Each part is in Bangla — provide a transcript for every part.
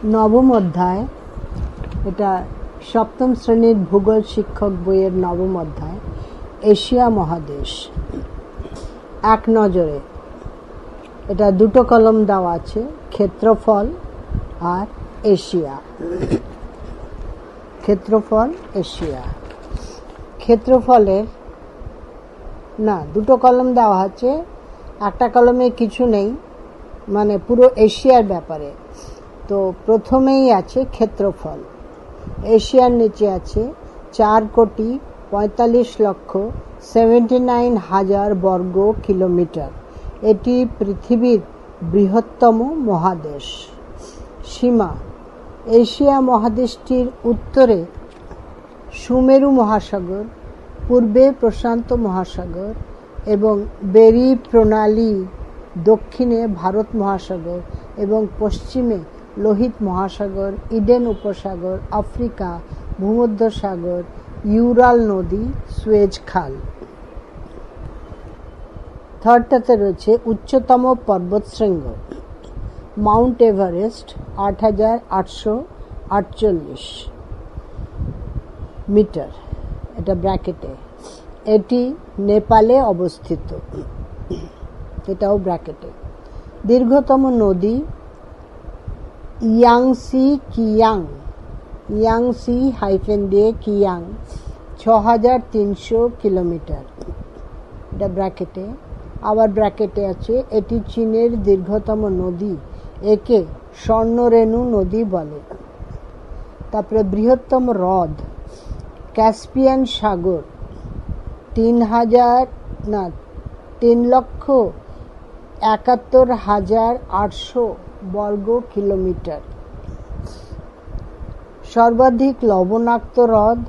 নবম অধ্যায়, এটা সপ্তম শ্রেণীর ভূগোল শিক্ষক বইয়ের নবম অধ্যায়, এশিয়া মহাদেশ। এক নজরে এটা দুটো কলম দেওয়া আছে, ক্ষেত্রফল আর এশিয়া। ক্ষেত্রফল, এশিয়া। ক্ষেত্রফলের না, দুটো কলম দেওয়া আছে, একটা কলমে কিছু নেই, মানে পুরো এশিয়ার ব্যাপারে। তো প্রথমেই আছে ক্ষেত্রফল। এশিয়ার নিচে আছে 4,45,79,000 বর্গ কিলোমিটার। এটি পৃথিবীর বৃহত্তম মহাদেশ। সীমা: এশিয়া মহাদেশটির উত্তরে সুমেরু মহাসাগর, পূর্বে প্রশান্ত মহাসাগর এবং বেরি প্রণালী, দক্ষিণে ভারত মহাসাগর এবং পশ্চিমে লোহিত মহাসাগর, ইডেন উপসাগর, আফ্রিকা, ভূমধ্যসাগর, ইউরাল নদী, সুয়েজ খাল। থার্ডটাতে রয়েছে উচ্চতম পর্বতশৃঙ্গ মাউন্ট এভারেস্ট, 8,848 মিটার, এটা ব্র্যাকেটে। এটি নেপালে অবস্থিত, এটাও ব্র্যাকেটে। দীর্ঘতম নদী ইয়াংসি কিয়াং, ইয়াংসি হাইফেন দিয়ে কিয়াং, 6,300 কিলোমিটার, এটা ব্র্যাকেটে। আবার ব্র্যাকেটে আছে এটি চীনের দীর্ঘতম নদী, একে স্বর্ণরেণু নদী বলে। তারপরে বৃহত্তম হ্রদ ক্যাসপিয়ান সাগর, 3,71,800 বর্গ কিলোমিটার। সর্বাধিক লবণাক্ত হ্রদ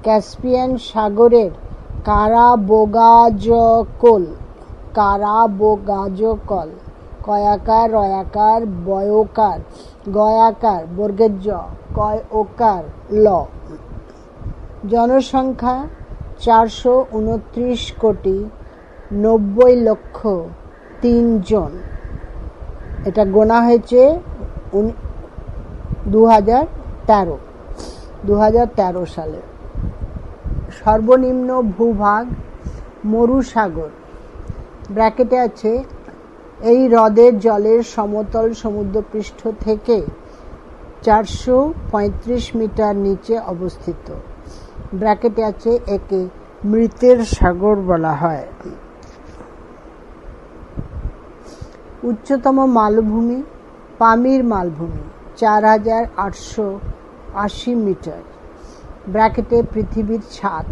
ক্যাসপিয়ান সাগরের কারাবোগাজকল, কারাবোগাজকল, কয়াকার, রয়াকার, বয়োকার, গয়াকার, বর্গের জ, কয় ওকার ল। জনসংখ্যা 429,90,03,000 জন। এটা গোনা হয়েছে 2013 সালে। সর্বনিম্ন ভূভাগ মরুসাগর, ব্র্যাকেটে আছে এই হ্রদের জলের সমতল সমুদ্রপৃষ্ঠ থেকে 435 মিটার নিচে অবস্থিত। ব্র্যাকেটে আছে একে মৃতের সাগর বলা হয়। উচ্চতম মালভূমি পামির মালভূমি, 4,880 মিটার, ব্র্যাকেটে পৃথিবীর ছাদ।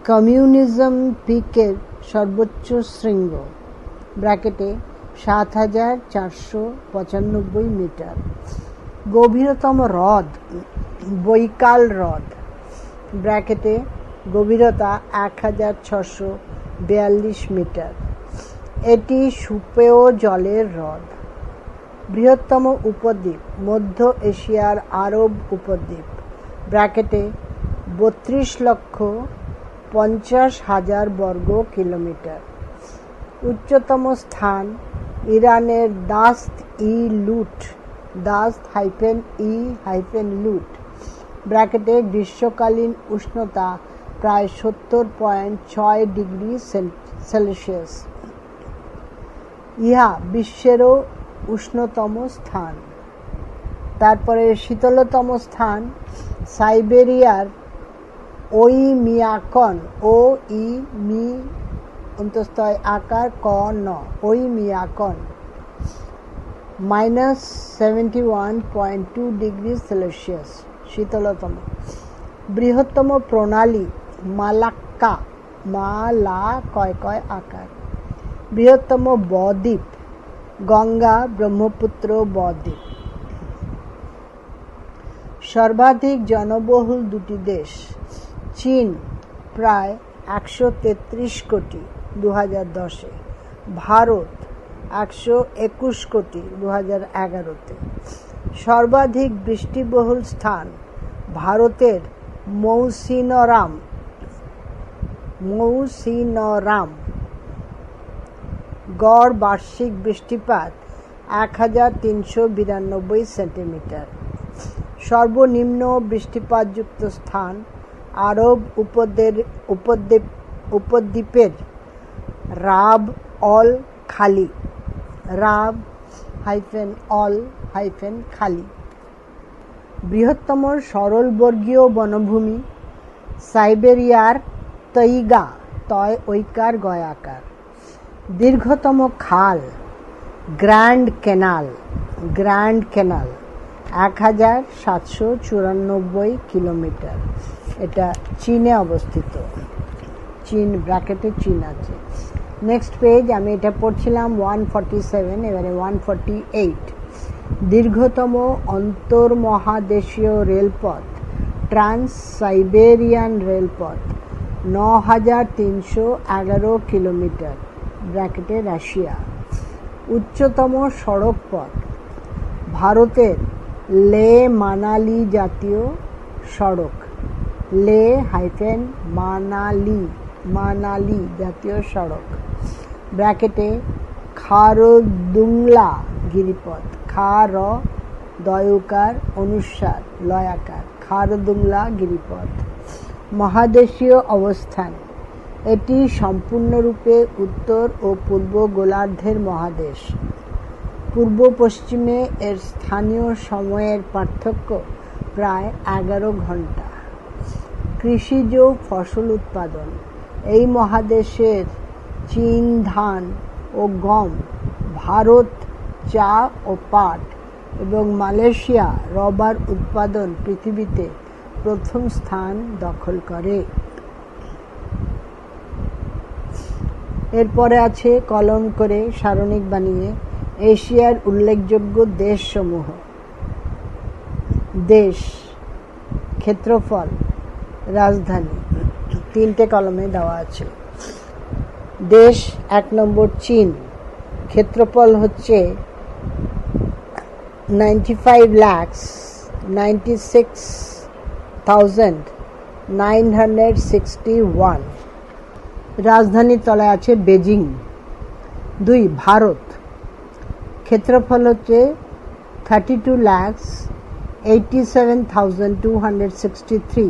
কমিউনিজম পিকের সর্বোচ্চ শৃঙ্গ, ব্র্যাকেটে 7,495 মিটার। গভীরতম হ্রদ বৈকাল হ্রদ, ব্র্যাকেটে গভীরতা 1,642 মিটার। এটি সুপেয় জলের হ্রদ। বৃহত্তম উপদ্বীপ মধ্য এশিয়ার আরব উপদ্বীপ, ব্র্যাকেটে 32,50,000 বর্গ কিলোমিটার। উচ্চতম স্থান ইরানের দাস্ত ই লুট, দাস্ত -ই-লুট, ব্র্যাকেটে গ্রীষ্মকালীন উষ্ণতা প্রায় 70.6 ডিগ্রি সেলসিয়াস। ইহা বিশ্বেরও উষ্ণতম স্থান। তারপরে শীতলতম স্থান সাইবেরিয়ার ওইমিয়াকন, ও ই মি অন্তস্থয় আকার ক ন, ওইমিয়াকন, -71.2 ডিগ্রি সেলসিয়াস শীতলতম। বৃহত্তম প্রণালী মালাক্কা, মালা কয় কয় আকার। বৃহত্তম বদ্বীপ গঙ্গা ব্রহ্মপুত্র বদ্বীপ। সর্বাধিক জনবহুল দুটি দেশ চীন, প্রায় 133 কোটি 2010-এ, ভারত 121 কোটি 2011-তে। সর্বাধিক বৃষ্টিবহুল স্থান ভারতের মৌসিনরাম, গড় বার্ষিক বৃষ্টিপাত 1392 সেন্টিমিটার। সর্বনিম্ন বৃষ্টিপাতযুক্ত স্থান আরব উপদ্বীপের রাব অল খালি, রাব-অল-খালি। বৃহত্তম সরলবর্গীয় বনভূমি সাইবেরিয়ার তৈগা, ঐকার গয়াকার। দীর্ঘতম খাল গ্র্যান্ড কেনাল 1794 কিলোমিটার। এটা চীনে অবস্থিত। চীন, ব্র্যাকেটে চীন আছে। নেক্সট পেজ, আমি এটা পড়ছিলাম 147, এবারে 148। দীর্ঘতম অন্তর্মহাদেশীয় রেলপথ ট্রান্স সাইবেরিয়ান রেলপথ 9311 কিলোমিটার, ব্র্যাকেটে রাশিয়া। উচ্চতম সড়ক পথ ভারতের লে মানালি জাতীয় সড়ক, মানালি জাতীয় সড়ক, ব্র্যাকেটে খারদুংলা গিরিপথ, দয়কার অনুসার লয়াকার, খারদুংলা গিরিপথ। মহাদেশীয় অবস্থান এটি সম্পূর্ণরূপে উত্তর ও পূর্ব গোলার্ধের মহাদেশ। পূর্ব পশ্চিমে এর স্থানীয় সময়ের পার্থক্য প্রায় 11 ঘন্টা। কৃষিজ ফসল উৎপাদন এই মহাদেশের চীন ধান ও গম, ভারত চা ও পাট এবং মালয়েশিয়া রবার উৎপাদন পৃথিবীতে প্রথম স্থান দখল করে। এরপরে আছে কলম করে সারণিক বানিয়ে এশিয়ার উল্লেখযোগ্য দেশসমূহ। দেশ, ক্ষেত্রফল, রাজধানী, 3টে কলমে দেওয়া আছে। দেশ 1 নম্বর চীন, ক্ষেত্রফল হচ্ছে 95,96,961। রাজধানীর তলায় আছে বেজিং। 2 ভারত, ক্ষেত্রফল হচ্ছে 32,87,263।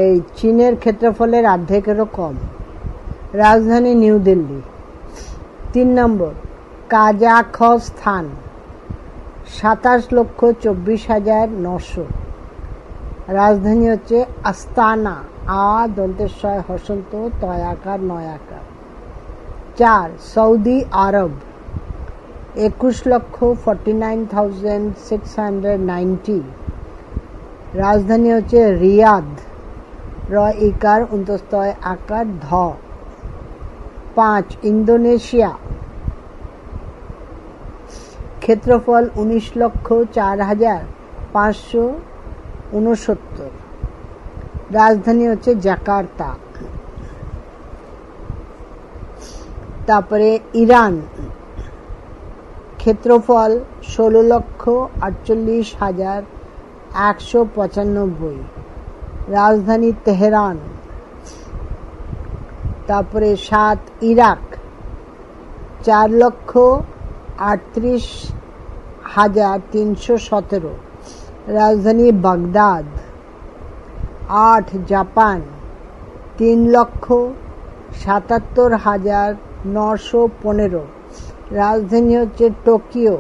এই চীনের ক্ষেত্রফলের অর্ধেকেরও কম। রাজধানী নিউ দিল্লি। 3 নম্বর কাজাখস্তান, 27,24,900। রাজধানী হচ্ছে আস্তানা, দন্তেশ্বয় হসন্ত তয়াকার নয়াকার। 4 সৌদি আরব, 21,49,690। রাজধানী হচ্ছে রিয়াদ, ইকার অন্তস্তয় আকার ধ। 5 ইন্দোনেশিয়া, ক্ষেত্রফল 19,04,569। রাজধানী হচ্ছে জাকার্তা। তারপরে ইরান, ক্ষেত্রফল 16,48,195। রাজধানী তেহরান। তারপরে 7 ইরাক, 4,38,317। রাজধানী বাগদাদ। 8 জাপান, 3,77,915। রাজধানী হচ্ছে টোকিও।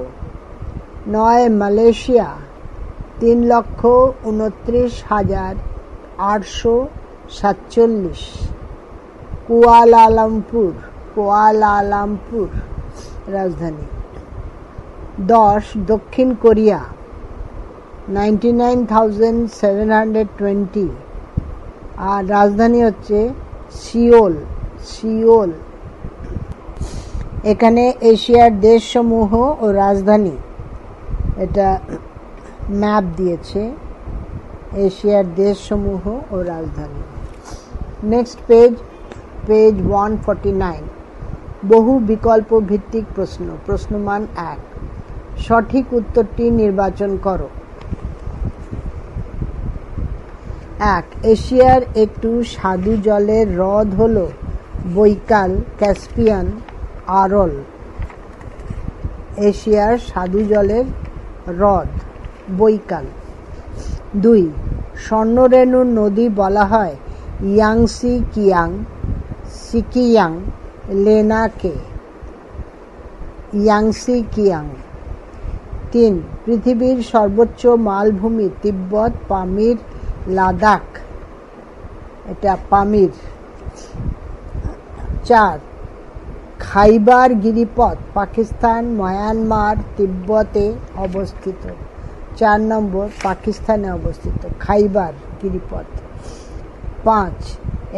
9 মালয়েশিয়া, 3,29,847। কুয়ালালামপুর রাজধানী। 10 দক্ষিণ কোরিয়া, 99,720। আর রাজধানী হচ্ছে সিওল। এখানে এশিয়ার দেশসমূহ ও রাজধানী, এটা ম্যাপ দিয়েছে, এশিয়ার দেশসমূহ ও রাজধানী। Next page 149। বহু বিকল্প ভিত্তিক প্রশ্ন। প্রশ্নমান 1, সঠিক উত্তরটি নির্বাচন করো। 1 এশিয়ার একটু স্বাদু জলের হ্রদ হল বৈকাল, ক্যাস্পিয়ান আরল, এশিয়ার স্বাদু জলের হ্রদ বৈকাল। 2. স্বর্ণরেণুর নদী বলা হয় Yangtze Khiang, Sikiang, লেনাকে। Yangtze Khiang. 3. পৃথিবীর সর্বোচ্চ মালভূমি তিব্বত, পামির, লাদাখ, এটা পামির। 4. খাইবার গিরিপথ পাকিস্তান, মায়ানমার, তিব্বতে অবস্থিত। 4 নম্বর পাকিস্তানে অবস্থিত খাইবার গিরিপথ। 5.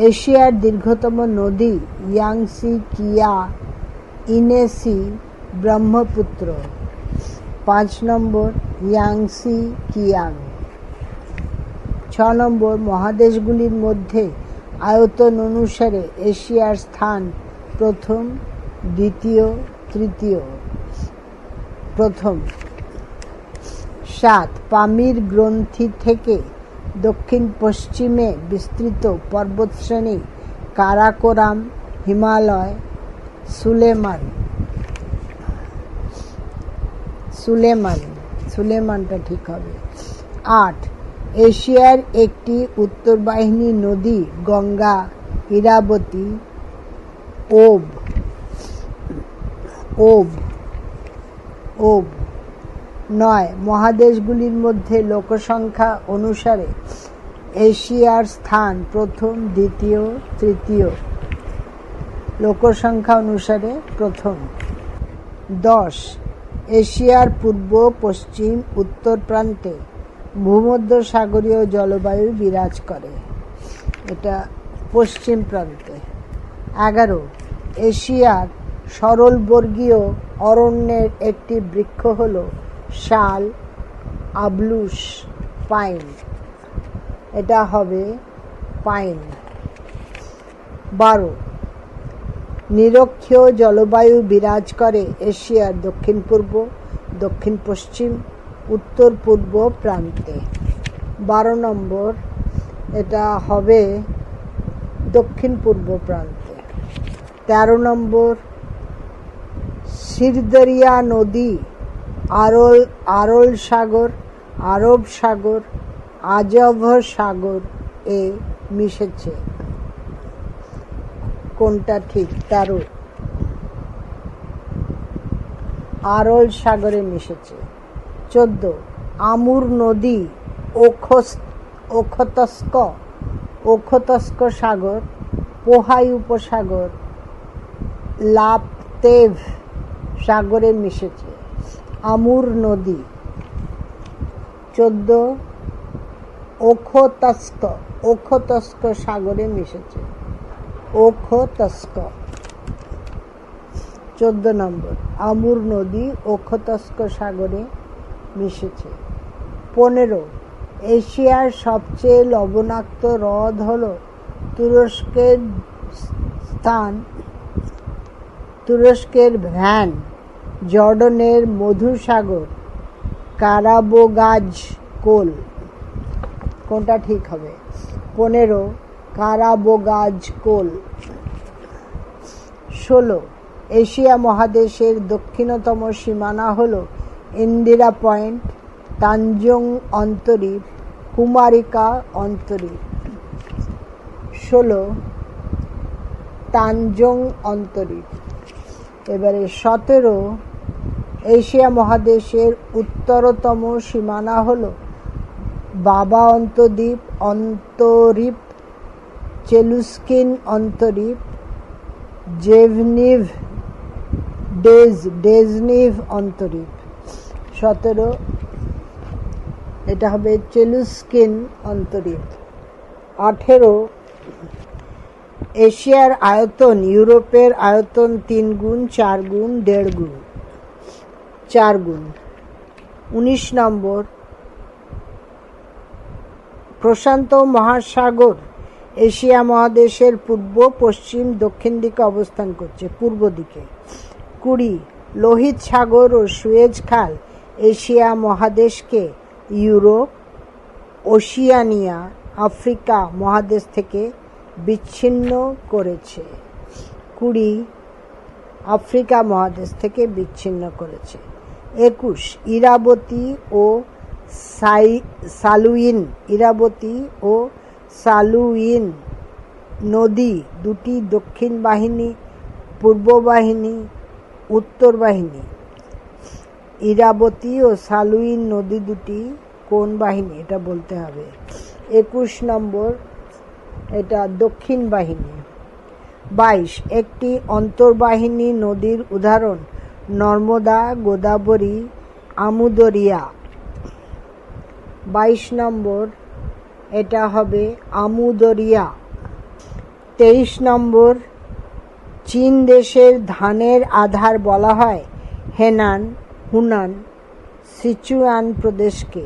এশিয়ার দীর্ঘতম নদী ইয়াংসি কিয়া, ইনেসি, ব্রহ্মপুত্র। 5 নম্বর ইয়াংসি কিয়াং। 6 নম্বর মহাদেশগুলির মধ্যে আয়তন অনুসারে এশিয়ার স্থান প্রথম, দ্বিতীয়, তৃতীয়। প্রথম। 7. পামির গ্রন্থি থেকে দক্ষিণ পশ্চিমে বিস্তৃত পর্বতশ্রেণী কারাকোরাম, হিমালয়, সুলেমানটা ঠিক হবে। 8. এশিয়ার একটি উত্তরবাহিনী নদী গঙ্গা, ইরাবতী, ওব। 9. মহাদেশগুলির মধ্যে লোকসংখ্যা অনুসারে এশিয়ার স্থান প্রথম, দ্বিতীয়, তৃতীয়। লোকসংখ্যা অনুসারে প্রথম। 10. এশিয়ার পূর্ব, পশ্চিম, উত্তর প্রান্তে ভূমধ্যসাগরীয় জলবায়ু বিরাজ করে, এটা পশ্চিম প্রান্তে। 11. এশিয়ার সরলবর্গীয় অরণ্যের একটি বৃক্ষ হল শাল, আবলুস, পাইন, এটা হবে পাইন। 12. নিরক্ষীয় জলবায়ু বিরাজ করে এশিয়ার দক্ষিণ পূর্ব, দক্ষিণ পশ্চিম, উত্তর পূর্ব প্রান্তে। 12 নম্বর এটা হবে দক্ষিণ পূর্ব প্রান্তে। 13 নম্বর সিরদরিয়া নদী আরল সাগর, আরব সাগর, আজভ সাগর এ মিশেছে। কোনটা ঠিক? 13 আরল সাগরে মিশেছে। 14. আমুর নদী ওখতস্ক সাগর, পোহাই উপসাগর, লাপতেভ সাগরে মিশেছে। আমুর নদী। 14. ওখতস্ক সাগরে মিশেছে। ওখতস্ক। 14 নম্বর আমুর নদী ওখতস্ক সাগরে মিশেছে। 15. এশিয়ার সবচেয়ে লবণাক্ত হ্রদ হল তুরস্কের ভ্যান, জর্ডনের মধুসাগর, কারাবোগাজ কোল। কোনটা ঠিক হবে? 15 কারাবোগাজ কোল। 16. এশিয়া মহাদেশের দক্ষিণতম সীমানা হল ইন্দিরা পয়েন্ট, তানজং অন্তরীপ, কুমারিকা অন্তরীপ। 16 তানজং অন্তরীপ। এবারে 17. এশিয়া মহাদেশের উত্তরতম সীমানা হল বাবা অন্তরীপ, চেলুস্কিন অন্তরীপ, ডেজনিভ অন্তরীপ। 17 এটা হবে চেলুস্কিন অন্তরীপ। 18. এশিয়ার আয়তন ইউরোপের আয়তন 3 গুণ, 4 গুণ, 1.5 গুণ, 4 গুণ। 19 নম্বর প্রশান্ত মহাসাগর এশিয়া মহাদেশের পূর্ব, পশ্চিম, দক্ষিণ দিকে অবস্থান করছে, পূর্ব দিকে। 20. লোহিত সাগর ও সুয়েজ খাল এশিয়া মহাদেশকে ইউরোপ, ওশিয়ানিয়া, আফ্রিকা মহাদেশ থেকে বিচ্ছিন্ন করেছে। 20. আফ্রিকা মহাদেশ থেকে বিচ্ছিন্ন করেছে। 21 ইরাবতী ও সালুইন নদী দুটি দক্ষিণ বাহিনী, পূর্ব বাহিনী, উত্তর বাহিনী। ইরাবতী ও সালুইন নদী দুটি কোন বাহিনী এটা বলতে হবে। 21 নম্বর, এটা দক্ষিণ বাহিনী। 22 একটি অন্তর্বাহিনী নদীর উদাহরণ নর্মদা, গোদাবরী, আমুদরিয়া। 22 নম্বর, এটা হবে আমুদরিয়া। 23 নম্বর, চীন দেশের ধানের আধার বলা হয় হেনান, হুনান, সিচুয়ান প্রদেশকে।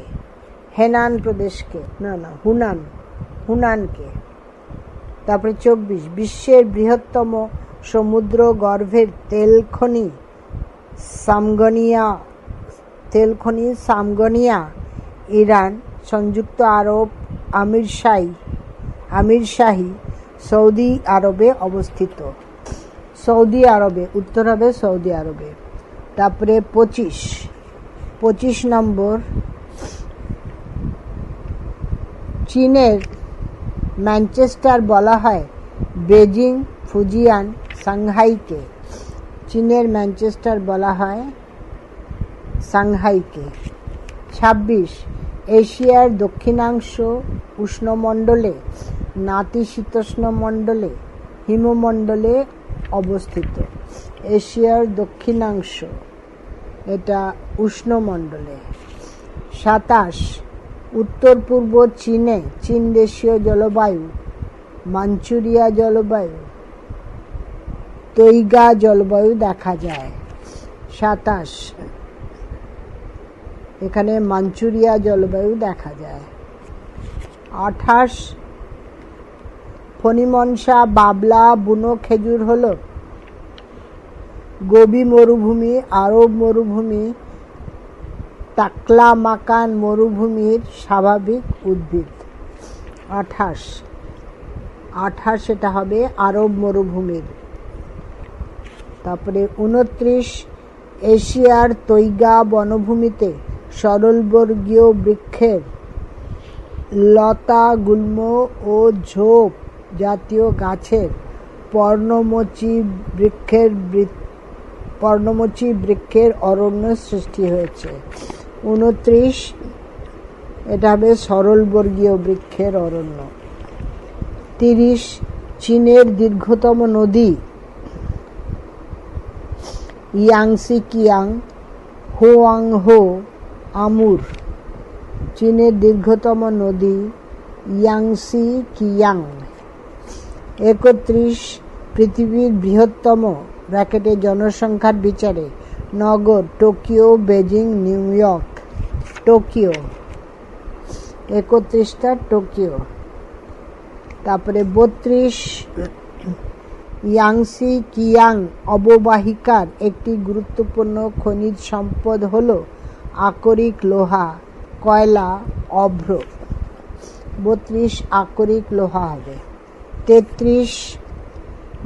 হুনানকে। তারপরে 24 বিশ্বের বৃহত্তম সমুদ্র গর্ভের তেল খনি সামগনিয়া, ইরান, সংযুক্ত আরব আমিরশাহী, সৌদি আরবে অবস্থিত। উত্তর হবে সৌদি আরবে। তারপরে 25 নম্বর, চীনের ম্যানচেস্টার বলা হয় বেজিং, ফুজিয়ান, সাংহাইকে। 26 এশিয়ার দক্ষিণাংশ উষ্ণমণ্ডলে, নাতিশীতোষ্ণ মণ্ডলে, হিমমণ্ডলে অবস্থিত। এশিয়ার দক্ষিণাংশ, এটা উষ্ণমণ্ডলে। 27 উত্তর পূর্ব চীনে চীন দেশীয় জলবায়ু, মাঞ্চুরিয়া জলবায়ু, তৈগা জলবায়ু দেখা যায়। 27 এখানে মাঞ্চুরিয়া জলবায়ু দেখা যায়। 28 ফণিমনসা, বাবলা, বুনো খেজুর হল গোবি মরুভূমি, আরব মরুভূমি, তাকলামাকান মরুভূমির স্বাভাবিক উদ্ভিদ। 28 এটা হবে আরব মরুভূমির। তারপরে 29 এশিয়ার তৈগা বনভূমিতে সরলবর্গীয় বৃক্ষের লতা, গুল্ম ও ঝোপ জাতীয় গাছের পর্ণমোচী বৃক্ষের অরণ্য সৃষ্টি হয়েছে। 29 এটা হবে সরলবর্গীয় বৃক্ষের অরণ্য। 30 চীনের দীর্ঘতম নদী ইয়াংসি কিয়াং, হোয়াংহো, আমুর। চীনের দীর্ঘতম নদী ইয়াংসি কিয়াং। 31 পৃথিবীর বৃহত্তম ব্র্যাকেটে জনসংখ্যার বিচারে নগর Tokyo, Beijing, New York. Tokyo 31টা টোকিও। তারপরে 32 ইয়াংসি কিয়াং অববাহিকার একটি গুরুত্বপূর্ণ খনিজ সম্পদ হল আকরিক লোহা, কয়লা, অভ্র। 32 আকরিক লোহা হবে। 33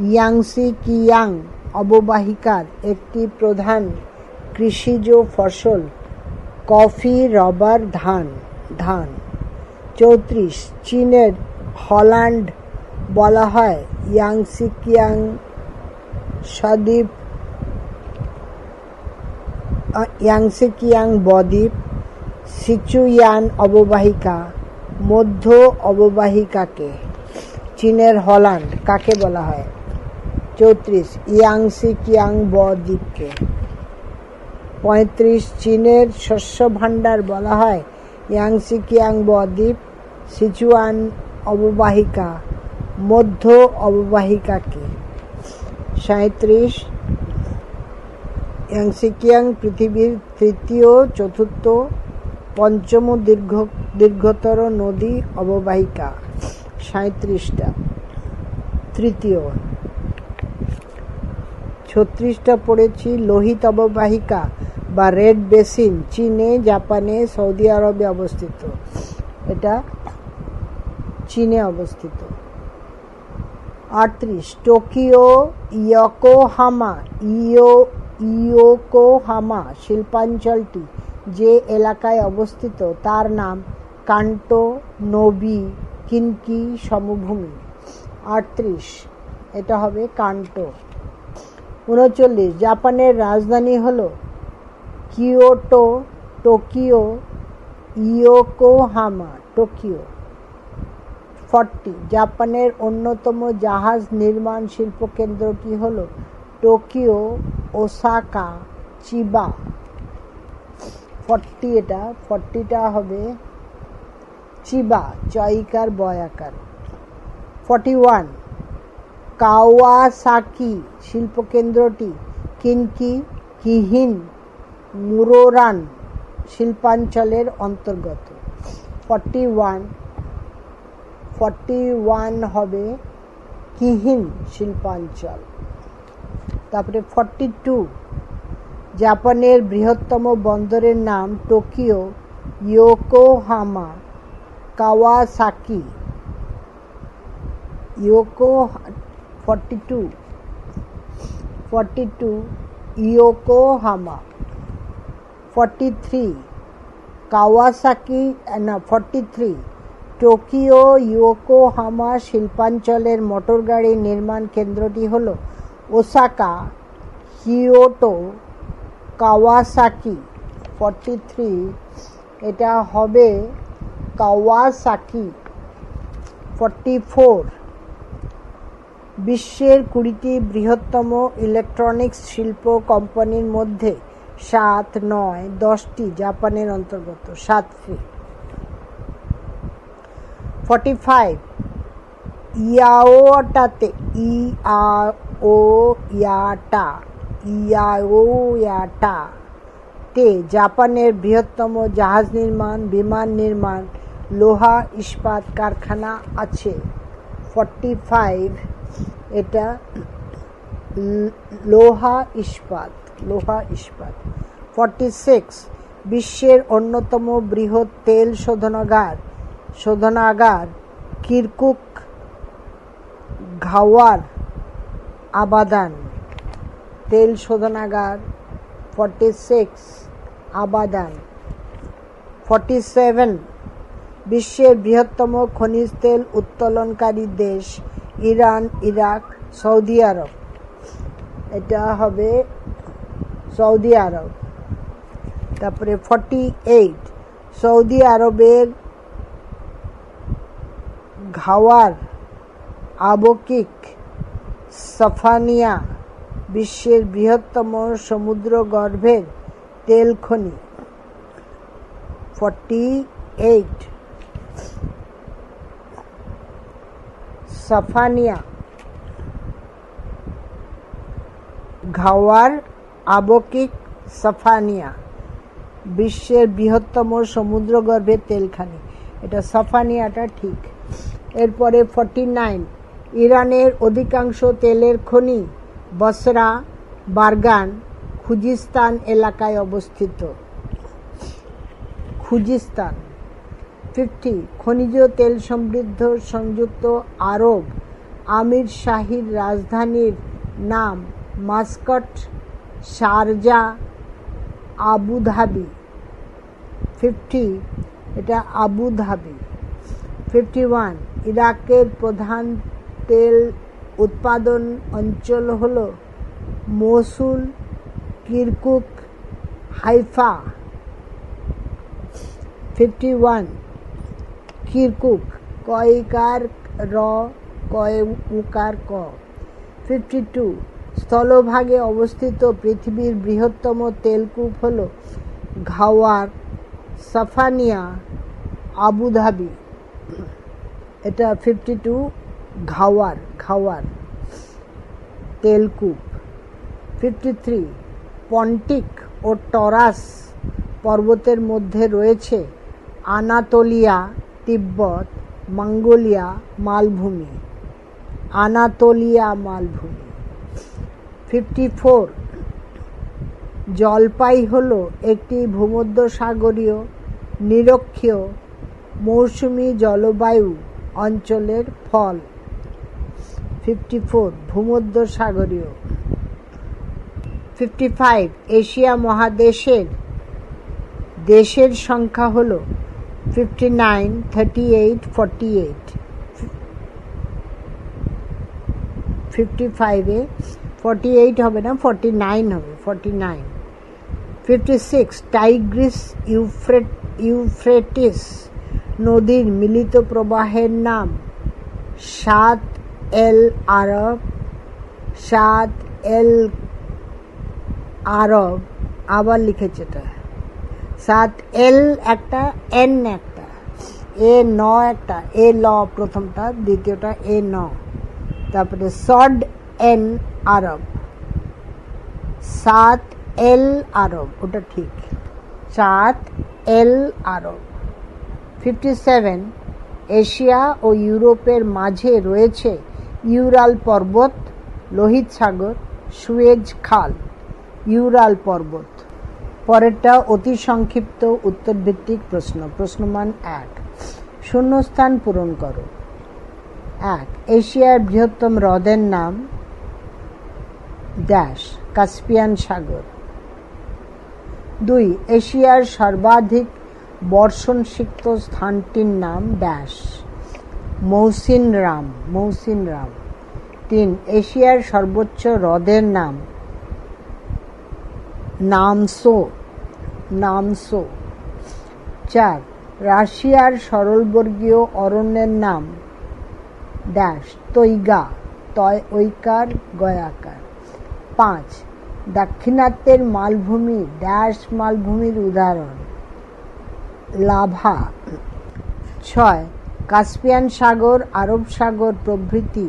ইয়াংসি কিয়াং অববাহিকার একটি প্রধান কৃষিজ ফসল কফি, রবার, ধান। 34 চীনের হল্যান্ড বলা হয় ইয়াংসি কিয়াং বদ্বীপ, সিচুয়ান অববাহিকা, মধ্য অববাহিকাকে। চীনের হল্যান্ড কাকে বলা হয়? 34 ইয়াংসি কিয়াং বদ্বীপকে। 35 চীনের শস্য ভাণ্ডার বলা হয় ইয়াংসি কিয়াং বদ্বীপ, সিচুয়ান অববাহিকা, মধ্য অববাহিকাকে। 37 ইয়াংসি কিয়াং পৃথিবীর তৃতীয়, চতুর্থ, পঞ্চম দীর্ঘতর নদী অববাহিকা। 37টা। তৃতীয়। 36টা পড়েছি লোহিত অববাহিকা বা রেড বেসিন চীনে, জাপানে, সৌদি আরবে অবস্থিত। এটা চীনে অবস্থিত। 38 টোকিও ইয়োকোহামা শিল্পাঞ্চলটি যে এলাকায় অবস্থিত তার নাম কান্টো নোবি কিনকি সমভূমি। 38 এটা হবে কান্টো। 39 জাপানের রাজধানী হলো কিয়োটো, টোকিও, ইয়োকোহামা, টোকিও। 40 জাপানের অন্যতম জাহাজ নির্মাণ শিল্পকেন্দ্রটি হল টোকিও, ওসাকা, চিবা। 40টা হবে চিবা, চয়িকার বয়াকার। 41 কাওয়াসাকি শিল্পকেন্দ্রটি কিনকি, কিহিন, মুরোরান শিল্পাঞ্চলের অন্তর্গত। 41 হবে কিহিন শিল্পাঞ্চল। তারপরে 42 জাপানের বৃহত্তম বন্দরের নাম Tokyo, Yokohama, Kawasaki. 42 Yokohama. 43 Tokyo Yokohama শিল্পাঞ্চলের মোটরগাড়ি নির্মাণ কেন্দ্রটি হল ওসাকা, কিয়োটো, কাওয়াসাকি। 43 এটা হবে কাওয়াসাকি। 44 বিশ্বের 20টি বৃহত্তম ইলেকট্রনিক্স শিল্প কোম্পানির মধ্যে 7, 9, 10টি জাপানের অন্তর্গত। 7টি। 45 ইয়াওয়াটা তে জাপানের বৃহত্তম জাহাজ নির্মাণ, বিমান নির্মাণ, লোহা ইস্পাত কারখানা আছে। 45 এটা লোহা ইস্পাত। 46 বিশ্বের অন্যতম বৃহৎ তেল শোধনাগার কিরকুক ঘাওয়ার আবাদান। তেল শোধনাগার 46 আবাদান। 47 বিশ্বের বৃহত্তম খনিজ তেল উত্তোলনকারী দেশ ইরান, ইরাক, সৌদি আরব। এটা হবে সৌদি আরব। তারপরে 48 সৌদি আরবের ঘাওয়ার আবকিক সাফানিয়া বিশ্বের বৃহত্তম সমুদ্রগর্ভের তেল খনি। 48 সাফানিয়া ঘাওয়ার আবকিক সাফানিয়া বিশ্বের বৃহত্তম সমুদ্রগর্ভের তেল খনি। এটা সাফানিয়াটা ঠিক। এরপরে 49 ইরানের অধিকাংশ তেলের খনি বসরা, বারগান, খুজিস্তান এলাকায় অবস্থিত। খুজিস্তান। 50 খনিজ তেল সমৃদ্ধ সংযুক্ত আরব আমির শাহীর রাজধানীর নাম মাস্কট, শারজা, আবুধাবি। 50 এটা আবুধাবি। 51 ইরাকের প্রধান তেল উৎপাদন অঞ্চল হল মসুল, কিরকুক, হাইফা। 51 কিরকুক, কয়কার র, কয় উকার ক। 52 স্থলভাগে অবস্থিত পৃথিবীর বৃহত্তম তেলকূপ হল ঘাওয়ার, সাফানিয়া, আবুধাবি। এটা 52 ঘাওয়ার তেলকূপ। 53 পন্টিক ও টরাস পর্বতের মধ্যে রয়েছে আনাতোলিয়া, তিব্বত, মঙ্গোলিয়া মালভূমি। আনাতোলিয়া মালভূমি। 54 জলপাই হল একটি ভূমধ্যসাগরীয় নিরক্ষীয় মৌসুমী জলবায়ু অঞ্চলের ফল। 54 ভূমধ্য সাগরীয়। 55 এশিয়া মহাদেশের দেশের সংখ্যা হল 59, 38, 48। 55-এ 48 হবে না, 49 হবে, 49। 56 টাইগ্রিস ইউফ্রেটিস নদীর মিলিত প্রবাহের নাম সাত এল আরব। সাত এল আরব আবার লিখেছে এটা। সাত এল একটা, এন একটা, এ ন একটা, এ ল প্রথমটা, দ্বিতীয়টা এ ন, তারপরে সড এন আরব, সাত এল আরব, ওটা ঠিক, সাত এল আরব। 57 এশিয়া ও ইউরোপের মাঝে রয়েছে ইউরাল পর্বত, লোহিত সাগর, সুয়েজ খাল। ইউরাল পর্বত। পরেরটা অতি সংক্ষিপ্ত উত্তরভিত্তিক প্রশ্ন। প্রশ্নমান 1, শূন্যস্থান পূরণ করো। 1 এশিয়ার বৃহত্তম হ্রদের নাম ড্যাশ, কাস্পিয়ান সাগর। 2 এশিয়ার সর্বাধিক বর্ষণসিক্ত স্থানটির নাম ড্যাশ, মৌসিনরাম। 3 এশিয়ার সর্বোচ্চ হ্রদের নাম নামসো। 4 রাশিয়ার সরলবর্গীয় অরণ্যের নাম ড্যাশ, তৈগা, তয় ঐকার গয়াকার। 5 দাক্ষিণাত্যের মালভূমি ড্যাশ মালভূমির উদাহরণ, লাভা। 6 কাস্পিয়ান সাগর, আরব সাগর প্রভৃতি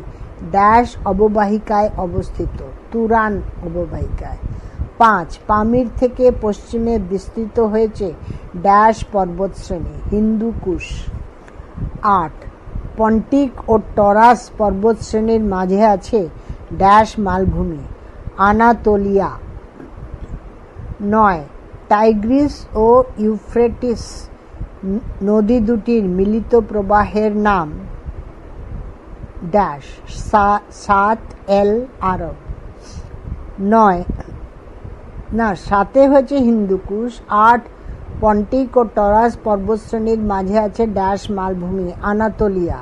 ড্যাশ অববাহিকায় অবস্থিত, তুরান অববাহিকায়। 5 পামির থেকে পশ্চিমে বিস্তৃত হয়েছে ড্যাশ পর্বতশ্রেণী, হিন্দু কুশ। 8 পন্টিক ও টরাস পর্বতশ্রেণীর মাঝে আছে ড্যাশ মালভূমি, আনাতোলিয়া। 9 টাইগ্রিস ও ইউফ্রেটিস নদী দুটির মিলিত প্রবাহের নাম ড্যাশ, সাত এল আরব। 7 হয়েছে হিন্দুকুশ। 8 পন্টিক ও টরাস পর্বতশ্রেণীর মাঝে আছে ড্যাশ মালভূমি, আনাতোলিয়া।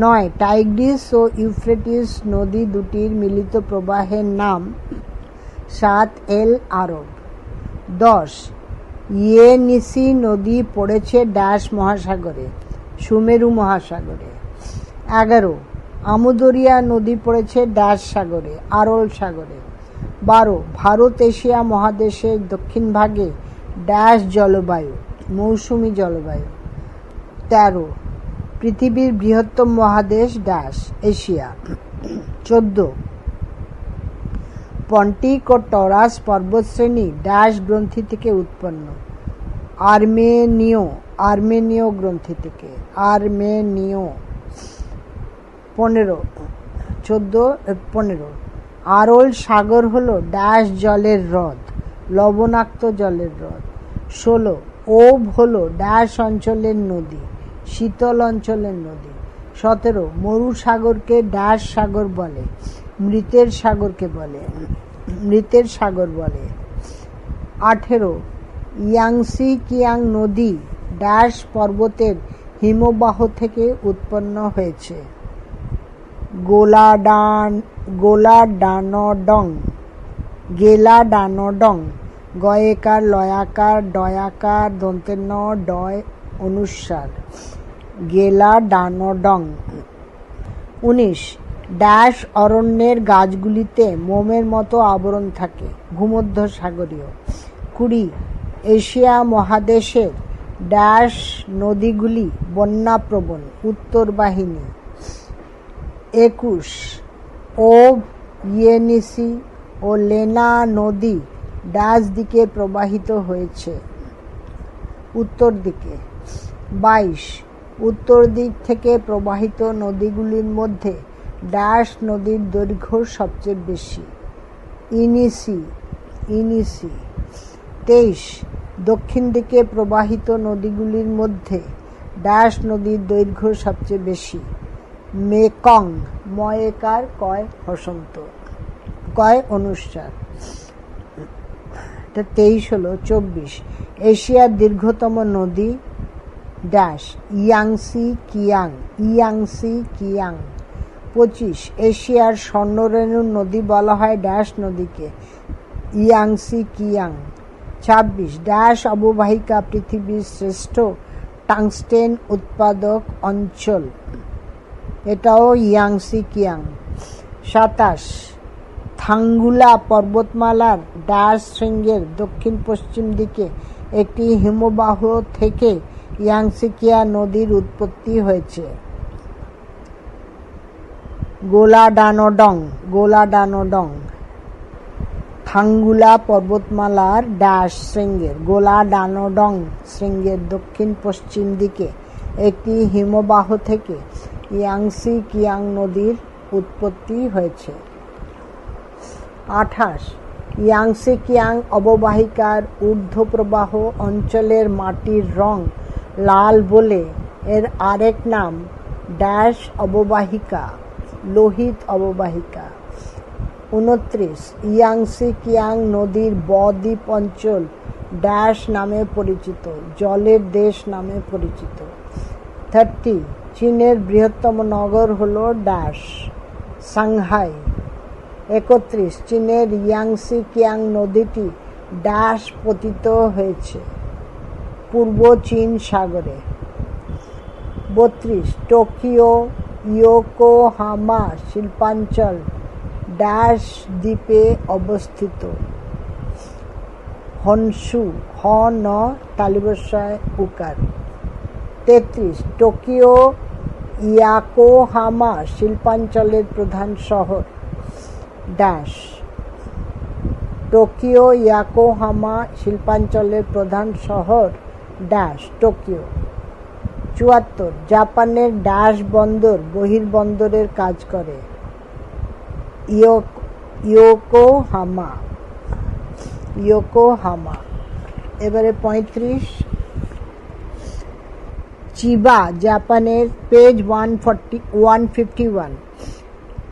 9 টাইগ্রিস ও ইউফ্রেটিস নদী দুটির মিলিত প্রবাহের নাম সাত এল আরব। 10 ইয়েনিসি নদী পড়েছে ড্যাশ মহাসাগরে, সুমেরু মহাসাগরে। 11 আমুদরিয়া নদী পড়েছে ড্যাশ সাগরে, আরল সাগরে। 12 ভারত এশিয়া মহাদেশের দক্ষিণ ভাগে ড্যাশ জলবায়ু, মৌসুমী জলবায়ু। 13 পৃথিবীর বৃহত্তম মহাদেশ ড্যাশ, এশিয়া। 14 পন্টিক ও টরাস পর্বতশ্রেণী ড্যাশ গ্রন্থি থেকে উৎপন্ন, আর্মেনীয় গ্রন্থি থেকে, আর্মেনীয়। 15 আরল সাগর হলো ড্যাশ জলের হ্রদ, লবণাক্ত জলের হ্রদ। 16 ওব হলো ড্যাশ অঞ্চলের নদী, শীতল অঞ্চলের নদী। 17 মরু সাগরকে ড্যাশ সাগর বলে, মৃতের সাগর বলে। 18 ইয়াংসি কিয়াং নদী ড্যাশ পর্বতের হিমবাহ থেকে উৎপন্ন হয়েছে, গেলাডানডং, গয়েকার লয়াকার ডয়াকার দন্তের ন ডয় অনুস্বার, গেলাডানডং। 19 ড্যাশ অরণ্যের গাছগুলিতে মোমের মতো আবরণ থাকে, ভূমধ্য সাগরীয়। 20 এশিয়া মহাদেশের ড্যাশ নদীগুলি বন্যাপ্রবণ, উত্তর বাহিনী। 21 ওব, ইয়েনিসি ও লেনা নদী ড্যাশ দিকে প্রবাহিত হয়েছে, উত্তর দিকে। 22 উত্তর দিক থেকে প্রবাহিত নদীগুলির মধ্যে ড্যাশ নদীর দৈর্ঘ্য সবচেয়ে বেশি, ইনিসি। 23 দক্ষিণ দিকে প্রবাহিত নদীগুলির মধ্যে ড্যাশ নদীর দৈর্ঘ্য সবচেয়ে বেশি, মেকং, ময়েকার কয় হসন্ত, কয় অনুস্বার। 23 হলো। 24 এশিয়ার দীর্ঘতম নদী dash Yangtze Khiang, Yangtze Khiang. 25 এশিয়ার স্বর্ণরেণুর নদী বলা হয় ড্যাশ নদীকে, ইয়াংসি কিয়াং। 26 ড্যাশ অববাহিকা পৃথিবীর শ্রেষ্ঠ টাংস্টেন উৎপাদক অঞ্চল, এটাও ইয়াংসি কিয়াং। 27 থাঙ্গুলা পর্বতমালার ড্যাশ শৃঙ্গের দক্ষিণ পশ্চিম দিকে একটি হিমবাহ থেকে ইয়াংসিকিয়া নদীর উৎপত্তি হয়েছে। গোলাডানোডং, গোলাডানোডং। থাঙ্গুলা পর্বতমালার ড্যাশ শৃঙ্গের, গোলাডানোডং শৃঙ্গের দক্ষিণ পশ্চিম দিকে একটি হিমবাহ থেকে ইয়াংসি কিয়াং নদীর উৎপত্তি হয়েছে। 28 ইয়াংসি কিয়াং অববাহিকার ঊর্ধ্বপ্রবাহ অঞ্চলের মাটির রং লাল বলে এর আরেক নাম ড্যাশ অববাহিকা, লোহিত অববাহিকা। 29 ইয়াংসি কিয়াং নদীর বদ্বীপ অঞ্চল ড্যাশ নামে পরিচিত, জলের দেশ নামে পরিচিত। 30 চীনের বৃহত্তম নগর হলো ড্যাশ সাংহাই। 31 চীনের ইয়াংসি কিয়াং নদীটি ড্যাশ পতিত হয়েছে, পূর্ব চীন সাগরে। 32 টোকিও ইয়োকোহামা শিল্পাঞ্চল ড্যাশ দ্বীপে অবস্থিত, হনসু, হ ন তালিবস্যায় উকার। 33 টোকিও ইয়াকোহামা শিল্পাঞ্চলের প্রধান শহর ড্যাশ, টোকিও ইয়াকোহামা শিল্পাঞ্চলের প্রধান শহর ড্যাশ টোকিও। 74 জাপানের ড্যাশ বন্দর বহির্বন্দরের কাজ করে, ইয়োকোহামা, ইয়োকোহামা। এবারে 35 চিবা জাপানের, পেজ 151।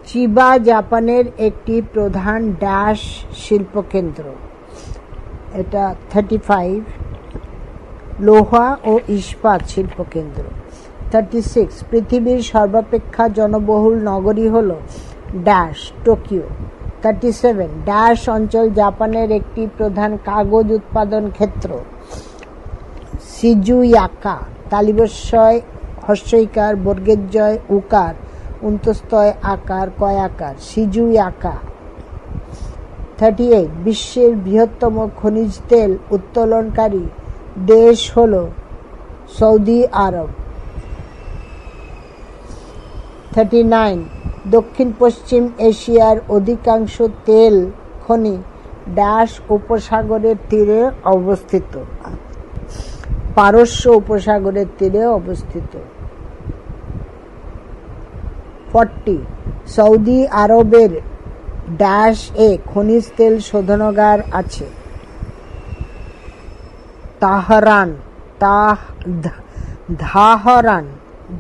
চিবা জাপানের একটি প্রধান ড্যাশ শিল্পকেন্দ্র, এটা 35 লোহা ও ইস্পাত শিল্পকেন্দ্র। 36 পৃথিবীর সর্বাপেক্ষা জনবহুল নগরী হল ড্যাশ টোকিও। 37 ড্যাশ অঞ্চল জাপানের একটি প্রধান কাগজ উৎপাদন ক্ষেত্র, সিজুয়াকা, তালিবস্যয় হস্যইকার বর্গের জয় উকার উন্তস্তয় আকার কয়াকার, সিজুয়াকা। 38 বিশ্বের বৃহত্তম খনিজ তেল উত্তোলনকারী দেশ হল সৌদি আরব। 39 দক্ষিণ পশ্চিম এশিয়ার অধিকাংশ তেল খনি ড্যাশ উপসাগরের তীরে অবস্থিত, পারস্য উপসাগরের তীরে অবস্থিত। 40 সৌদি আরবের ড্যাশ এ খনিজ তেল শোধনাগার আছে, তাহরান, ধাহরান,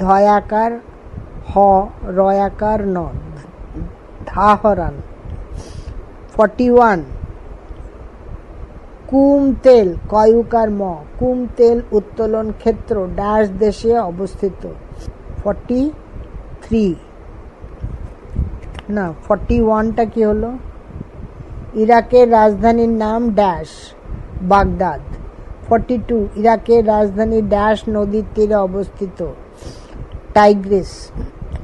ধয়াকার হ রয়াকার ন, ধাহরান। 41 কুম তেল, কয়ুকার ম, কুম তেল উত্তোলন ক্ষেত্র ড্যাশ দেশে অবস্থিত, 41টা কি হলো? ইরাকের রাজধানীর নাম ড্যাশ বাগদাদ। 42 ইরাকের রাজধানী ড্যাশ নদীর তীরে অবস্থিত, টাইগ্রিস।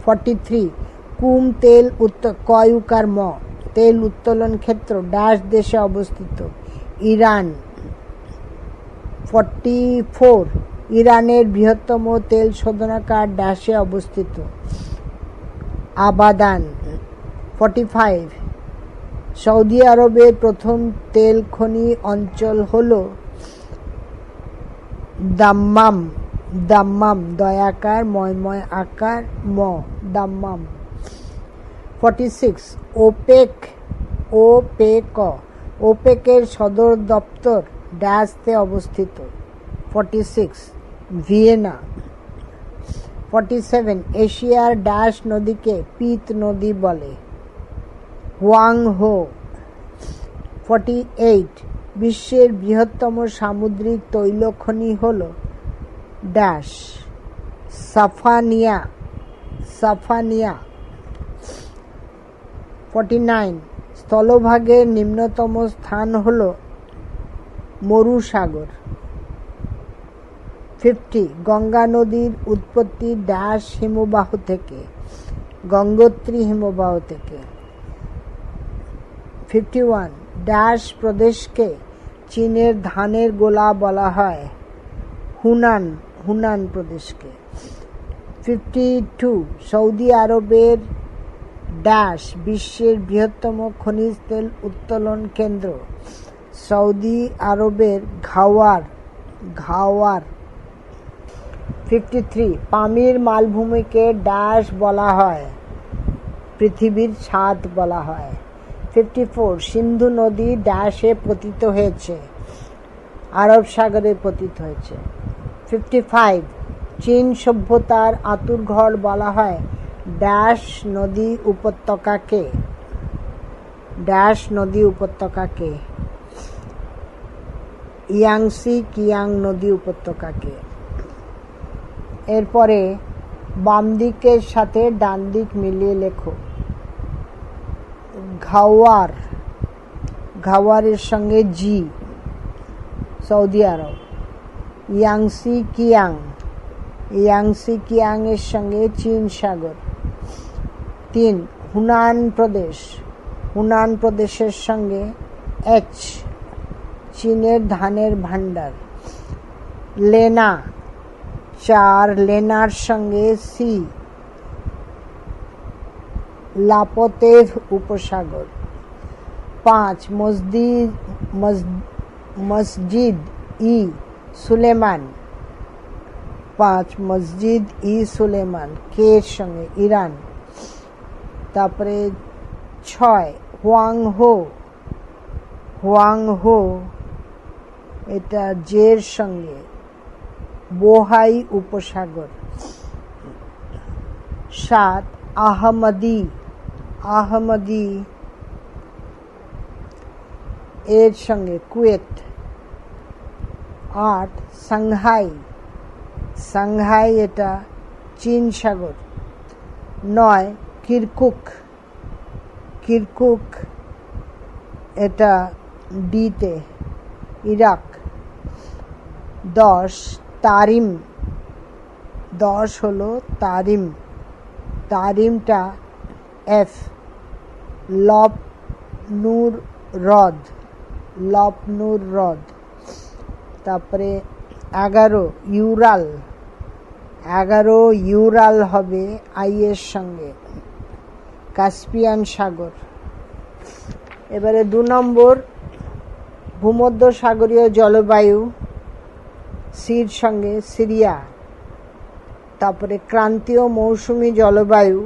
43 কুম তেল কয়ুকার ম, তেল উত্তোলন ক্ষেত্র ড্যাশ দেশে অবস্থিত, ইরান। 44 ইরানের বৃহত্তম তেল শোধনাগার ড্যাশে অবস্থিত, আবাদান। 45 সৌদি আরবের প্রথম তেল খনি অঞ্চল হল দাম্মাম, দাম্মাম, দয়াকার ময়ময় আকার ম, দাম্মাম। 46 ওপেক, ওপেকের সদর দপ্তর ড্যাশতে অবস্থিত, 46 ভিয়েনা। 47 এশিয়ার ড্যাশ নদীকে পিত নদী বলে? হুয়াং হো। 48 বিশ্বের বৃহত্তম সামুদ্রিক তৈল খনি হল ড্যাশ? সাফানিয়া। 49 স্থলভাগের নিম্নতম স্থান হল মরুসাগর। 50 গঙ্গা নদীর উৎপত্তি ড্যাশ হিমবাহ থেকে? গঙ্গোত্রী হিমবাহ থেকে। 51 ড্যাশ প্রদেশকে চীনের ধানের গোলা বলা হয়? হুনান প্রদেশকে। 52 সৌদি আরবের ড্যাশ বিশ্বের বৃহত্তম খনিজ তেল উত্তোলন কেন্দ্র? সৌদি আরবের ঘাওয়ার। 53 পামির মালভূমিকে ড্যাশ বলা হয়? পৃথিবীর ছাদ বলা হয়। 54 সিন্ধু নদী ড্যাশে পতিত হয়েছে? আরব সাগরে পতিত হয়েছে। 55 চীন সভ্যতার আঁতুড়ঘর বলা হয় ড্যাশ নদী উপত্যকাকে? ড্যাশ নদী উপত্যকাকে? ইয়াংসি কিয়াং নদী উপত্যকাকে। এরপরে বাম দিকের সাথে ডান দিক মিলিয়ে লেখো। ঘাওয়ারের সঙ্গে জি, সৌদি আরব। ইয়াংসি কিয়াং এর সঙ্গে চীন সাগর। 3 হুনান প্রদেশের সঙ্গে এইচ, চীনের ধানের ভান্ডার। লেনা। 4 লেনার সঙ্গে সি, লাপতেভ উপসাগর। 5 মসজিদ ই সুলেমান। কে এর সঙ্গে? ইরান। তারপরে 6 হুয়াং হো এটা জের সঙ্গে, বোহাই উপসাগর। 7 আহমদি এর সঙ্গে কুয়েত। 8 সাংহাই এটা চীন সাগর। 9 কিরকুক এটা ডিতে, ইরাক। 10 হলো তারিমটা এফ, লপনুর হ্রদ। তারপরে 11 ইউরাল হবে আই এর সঙ্গে, কাস্পিয়ান সাগর। এবারে 2 নম্বর ভূমধ্য সাগরীয় জলবায়ু, সির সঙ্গে সিরিয়া। তারপরে ক্রান্তীয় মৌসুমী জলবায়ু,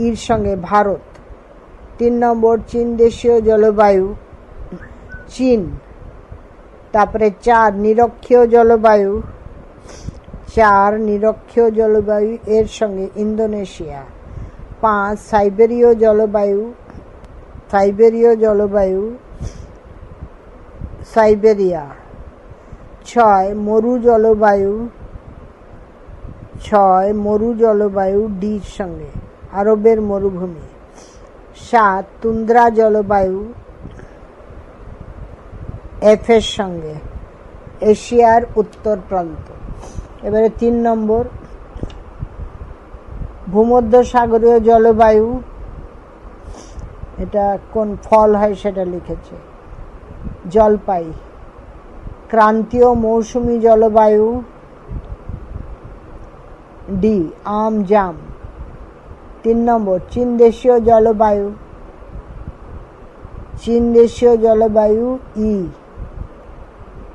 ইর সঙ্গে ভারত। 3 নম্বর চীন দেশীয় জলবায়ু, চীন। তারপরে 4 নিরক্ষীয় জলবায়ু, এর সঙ্গে ইন্দোনেশিয়া। 5 সাইবেরীয় জলবায়ু, সাইবেরিয়া। 6 মরু জলবায়ু, ডির সঙ্গে, আরবের মরুভূমি। 7 তুন্দ্রা জলবায়ু, এফ এর সঙ্গে, এশিয়ার উত্তর প্রান্ত। এবারে 3 নম্বর ভূমধ্য সাগরীয় জলবায়ু, এটা কোন ফল হয় সেটা লিখেছে, জলপাই। ক্রান্তীয় মৌসুমী জলবায়ু, ডি, আম জাম। 3 নম্বর চীন দেশীয় জলবায়ু, ই,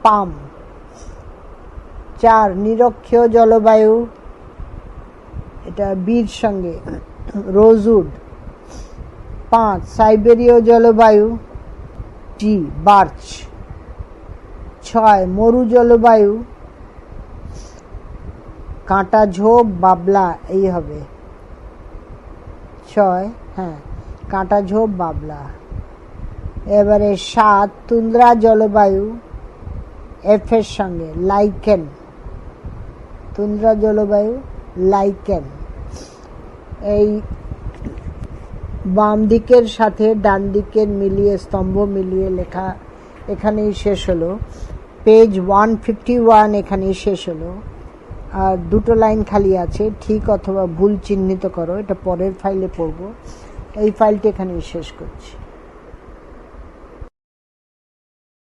পাম। 4 নিরক্ষীয় জলবায়ু, এটা বির সঙ্গে, রোজউড। 5 সাইবেরীয় জলবায়ু, জি, বার্চ। 6 মরু জলবায়ু, কাঁটা ঝোপ বাবলা এই হবে 6, হ্যাঁ কাঁটা ঝোপ বাবলা। এবারে 7 তুন্দ্রা জলবায়ু এফ এর সঙ্গে লাইকেন, তুন্দ্রা জলবায়ু লাইকেন। এই বাম দিকের সাথে ডান দিকের মিলিয়ে স্তম্ভ মিলিয়ে লেখা এখানেই শেষ হলো। পেজ 151 এখানেই শেষ হলো। আর দুটো লাইন খালি আছে, ঠিক অথবা ভুল চিহ্নিত করো, এটা পরের ফাইলে পড়বো। এই ফাইলটি এখানেই শেষ করছি।